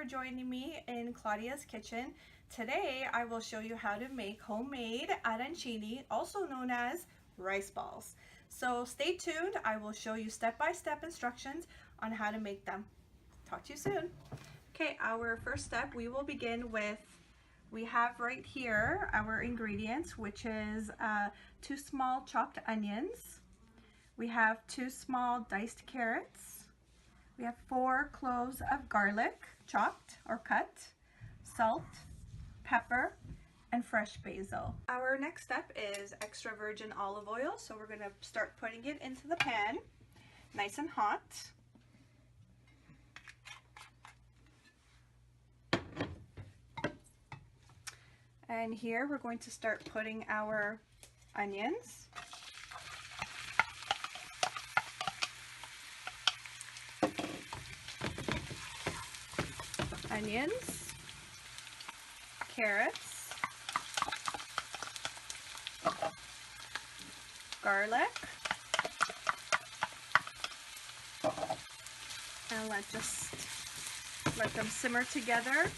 joining me in Claudia's kitchen. Today I will show you how to make homemade arancini, also known as rice balls. So stay tuned, I will show you step-by-step instructions on how to make them. Talk to you soon. Okay, our first step, we will begin with, we have right here our ingredients, which is 2 small chopped onions. We have 2 small diced carrots. We have 4 cloves of garlic, chopped or cut, salt, pepper, and fresh basil. Our next step is extra virgin olive oil. So we're going to start putting it into the pan, nice and hot. And here we're going to start putting our onions. Onions, carrots, garlic, and let them simmer together.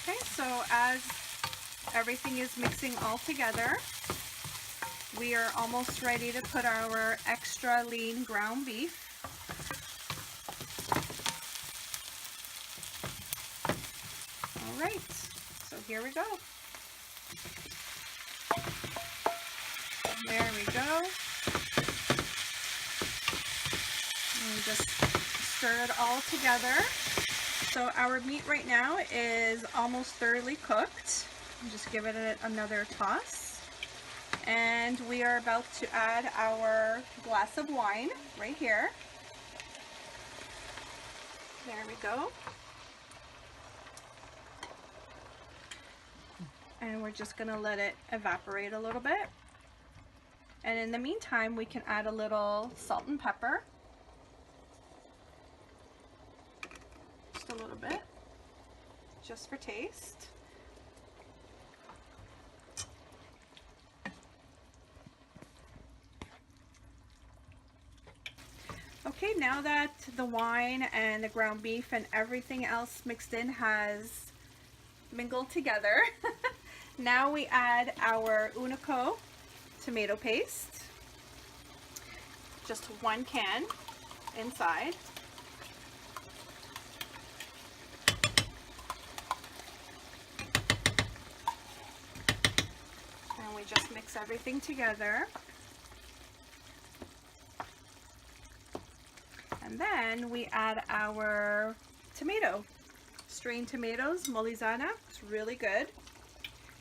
Okay, so as everything is mixing all together, we are almost ready to put our extra lean ground beef. All right, so here we go. There we go. And we just stir it all together. So our meat right now is almost thoroughly cooked. Just give it another toss. And we are about to add our glass of wine right here. There we go. And we're just gonna let it evaporate a little bit. And in the meantime, we can add a little salt and pepper. A little bit, just for taste. Okay, now that the wine and the ground beef and everything else mixed in has mingled together, now we add our Unico tomato paste, just 1 can inside. We just mix everything together. And then we add our tomato, strained tomatoes, Molizana. It's really good.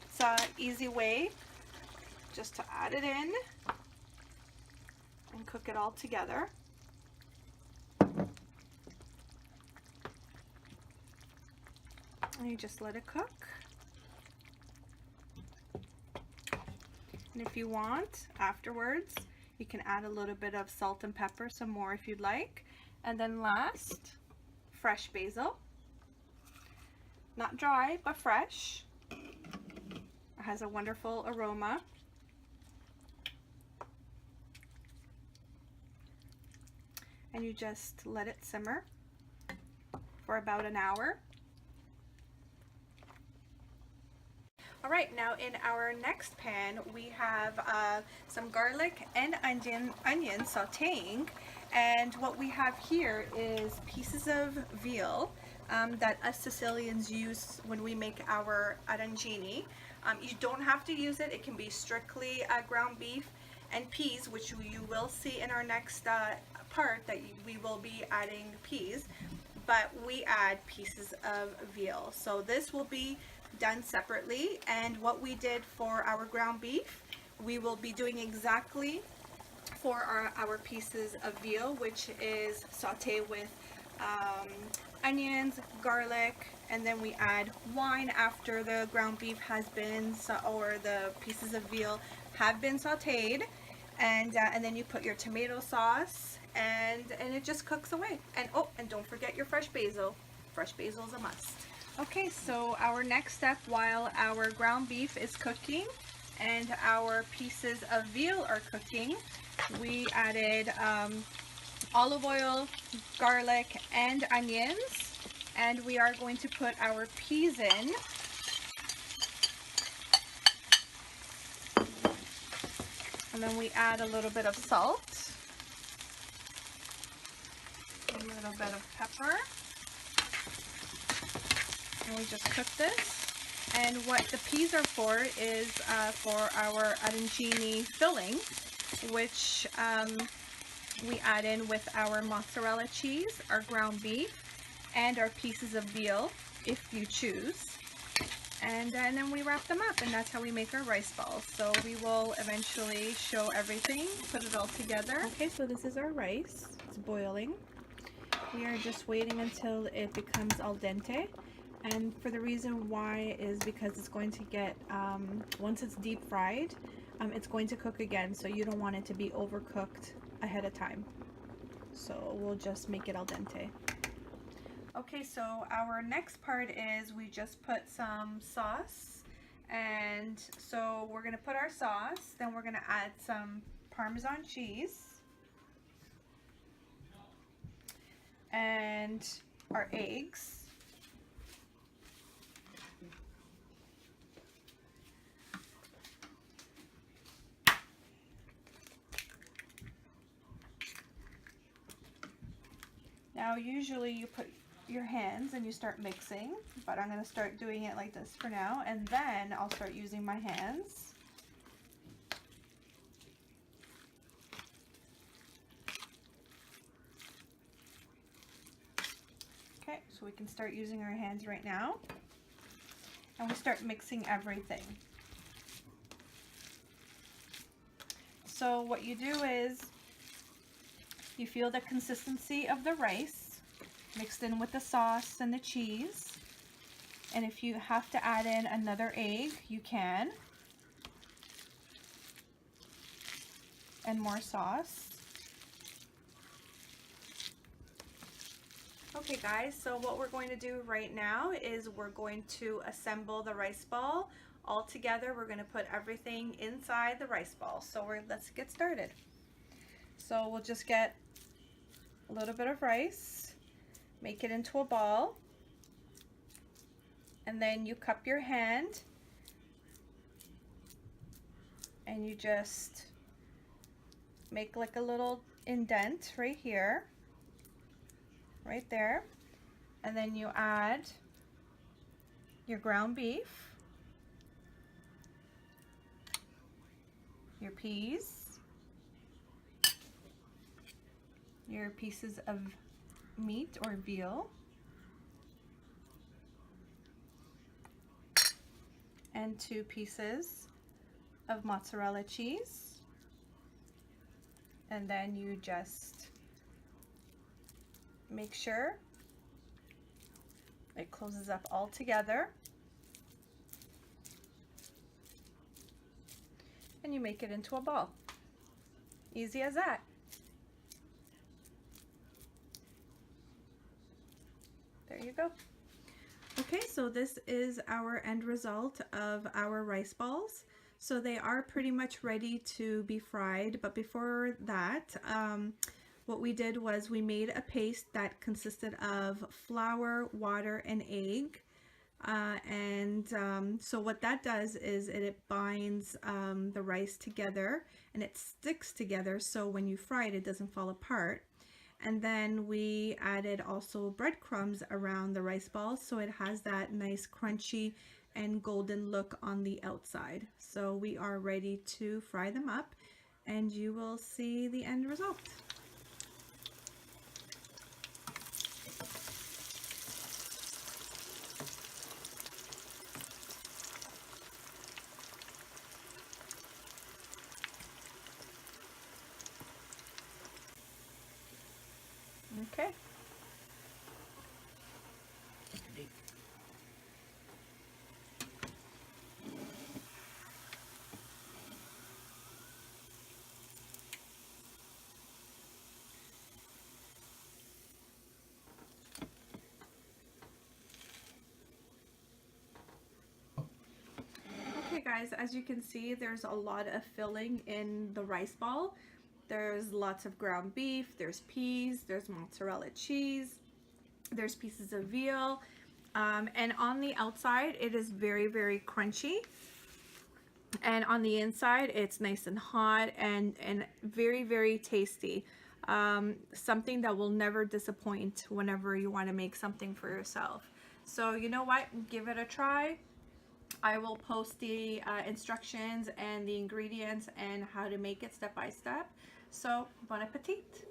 It's an easy way just to add it in and cook it all together. And you just let it cook. And if you want, afterwards, you can add a little bit of salt and pepper, some more if you'd like. And then last, fresh basil. Not dry, but fresh. It has a wonderful aroma. And you just let it simmer for about an hour. All right, now in our next pan, we have some garlic and onion sauteing. And what we have here is pieces of veal that us Sicilians use when we make our arancini. You don't have to use it. It can be strictly ground beef and peas, which you will see in our next part that we will be adding peas. But we add pieces of veal. So this will be done separately, and what we did for our ground beef, we will be doing exactly for our pieces of veal, which is saute with onions, garlic, and then we add wine after the ground beef has been, or the pieces of veal have been sauteed, and then you put your tomato sauce, and it just cooks away. And oh, and don't forget your fresh basil. Fresh basil is a must. Okay, so our next step while our ground beef is cooking and our pieces of veal are cooking, we added olive oil, garlic, and onions, and we are going to put our peas in. And then we add a little bit of salt, a little bit of pepper, and we just cook this. And what the peas are for is for our arancini filling, which we add in with our mozzarella cheese, our ground beef, and our pieces of veal, if you choose. And then we wrap them up, and that's how we make our rice balls. So we will eventually show everything, put it all together. Okay, so this is our rice. It's boiling. We are just waiting until it becomes al dente. And for the reason why is because it's going to get, once it's deep fried, it's going to cook again. So you don't want it to be overcooked ahead of time. So we'll just make it al dente. Okay, so our next part is we just put some sauce, and so we're gonna put our sauce, then we're gonna add some Parmesan cheese and our eggs. Now usually you put your hands and you start mixing, but I'm going to start doing it like this for now, and then I'll start using my hands. Okay, so we can start using our hands right now, and we start mixing everything. So what you do is you feel the consistency of the rice mixed in with the sauce and the cheese, and if you have to add in another egg, you can, and more sauce. Okay guys, so what we're going to do right now is we're going to assemble the rice ball all together. We're going to put everything inside the rice ball. So let's get started. So we'll just get a little bit of rice, make it into a ball, and then you cup your hand and you just make like a little indent right here, right there, and then you add your ground beef, your peas, your pieces of meat or veal, and 2 pieces of mozzarella cheese, and then you just make sure it closes up all together, and you make it into a ball. Easy as that. There you go. Okay, so this is our end result of our rice balls. So they are pretty much ready to be fried, but before that, what we did was we made a paste that consisted of flour, water, and egg. So what that does is it binds the rice together and it sticks together, so when you fry it, it doesn't fall apart. And then we added also breadcrumbs around the rice balls, so it has that nice crunchy and golden look on the outside. So we are ready to fry them up, and you will see the end result. Okay. guys, as you can see, there's a lot of filling in the rice ball. There's lots of ground beef, there's peas, there's mozzarella cheese, there's pieces of veal, and on the outside it is very, very crunchy, and on the inside it's nice and hot and very, very tasty. Something that will never disappoint whenever you want to make something for yourself. So you know what, give it a try. I will post the instructions and the ingredients and how to make it step by step. So bon appetit.